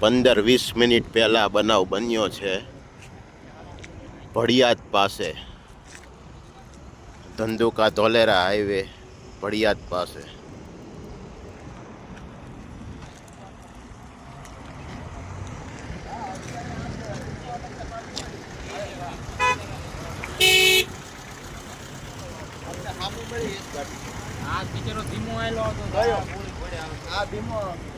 પંદર 20 મિનિટ પહેલા બનાવ બન્યો છે ભડિયાદ પાસે, ધંધુકા ધોલેરા હાઈવે ભડિયાદ પાસે. આ ધીમો આવેલો હતો.